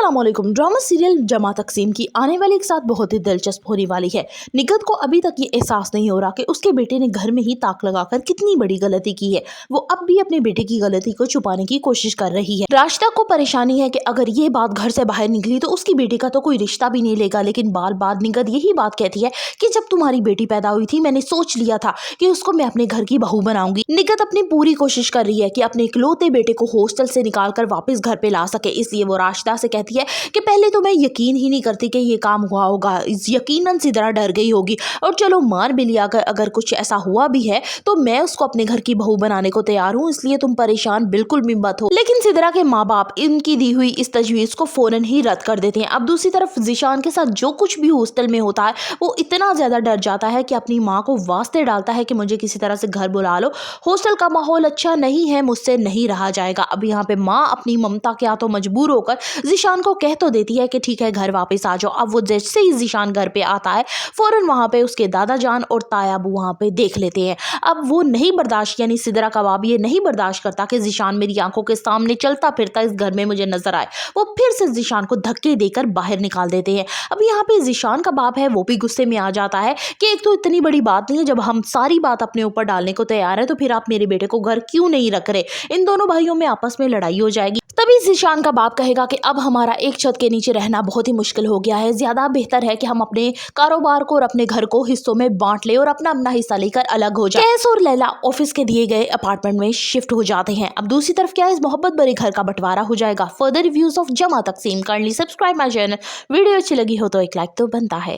अस्सलामुअलैकुम। Drama serial जमा तकसीम की आने वाली एक साथ बहुत ही दिलचस्प होने वाली है। निगत को अभी तक ये एहसास नहीं हो रहा कि उसके बेटे ने घर में ही ताक लगाकर कितनी बड़ी गलती की है। वो अब भी अपने बेटे की गलती को छुपाने की कोशिश कर रही है। राशिदा को परेशानी है कि अगर ये बात घर से बाहर निकली तो उसकी बेटी का तो कोई रिश्ता भी नहीं लेगा, लेकिन बार बार निगत यही बात कहती है कि जब तुम्हारी बेटी पैदा हुई थी मैंने सोच लिया था कि उसको मैं अपने घर की बहू बनाऊंगी। निगत अपनी पूरी कोशिश कर रही है कि अपने इकलौते बेटे को हॉस्टल से निकालकर वापस घर पे ला सके, इसलिए वो राशिदा से कहती है कि पहले तो मैं यकीन ही नहीं करती कि ये काम हुआ होगा। यकीनन सिदरा डर गई होगी और चलो मान भी लिया अगर कुछ ऐसा हुआ भी है तो मैं उसको अपने घर की बहू बनाने को तैयार हूँ, इसलिए तुम परेशान बिल्कुल भी मत हो। लेकिन सिदरा के माँ बाप इनकी दी हुई इस तजवीज़ को फौरन ही रद्द कर देते हैं। अब दूसरी तरफ ज़ीशान के साथ जो कुछ भी हॉस्टल में होता है वो इतना ज़्यादा डर जाता है कि अपनी माँ को वास्ते डालता है कि मुझे किसी तरह से घर बुला लो, हॉस्टल का माहौल अच्छा नहीं है, मुझसे नहीं रहा जाएगा। अब यहाँ पे माँ अपनी ममता के हाथों मजबूर होकर ज़ीशान को कह तो देती है कि ठीक है घर वापस आ जाओ। अब वो जैसे ही ज़ीशान घर पे आता है फौरन वहाँ पे उसके दादा जान और तायाबू वहाँ पे देख लेते हैं। अब वो नहीं बर्दाश्त, यानी सिदरा कबाब ये नहीं बर्दाश्त करता कि ज़ीशान मेरी आंखों के सामने चलता फिरता इस घर में मुझे नजर आए। वो फिर से ज़ीशान को धक्के देकर बाहर निकाल देते हैं। अब यहाँ पे ज़ीशान का बाप है वो भी गुस्से में आ जाता है कि एक तो इतनी बड़ी बात नहीं है, जब हम सारी बात अपने ऊपर डालने को तैयार है तो फिर आप मेरे बेटे को घर क्यों नहीं रख रहे। इन दोनों भाइयों में आपस में लड़ाई हो जाएगी। तभी ज़ीशान का बाप कहेगा कि अब हमारा एक छत के नीचे रहना बहुत ही मुश्किल हो गया है, ज्यादा बेहतर है कि हम अपने कारोबार को और अपने घर को हिस्सों में बांट ले और अपना अपना हिस्सा लेकर अलग हो जाए। कैस और लैला ऑफिस के दिए गए अपार्टमेंट में शिफ्ट हो जाते हैं। अब दूसरी तरफ क्या इस मोहब्बत भरे घर का बंटवारा हो जाएगा। फर्दर रिव्यूज ऑफ जमा तकसीम kindly subscribe my channel. Video अच्छी लगी हो तो एक लाइक तो बनता है।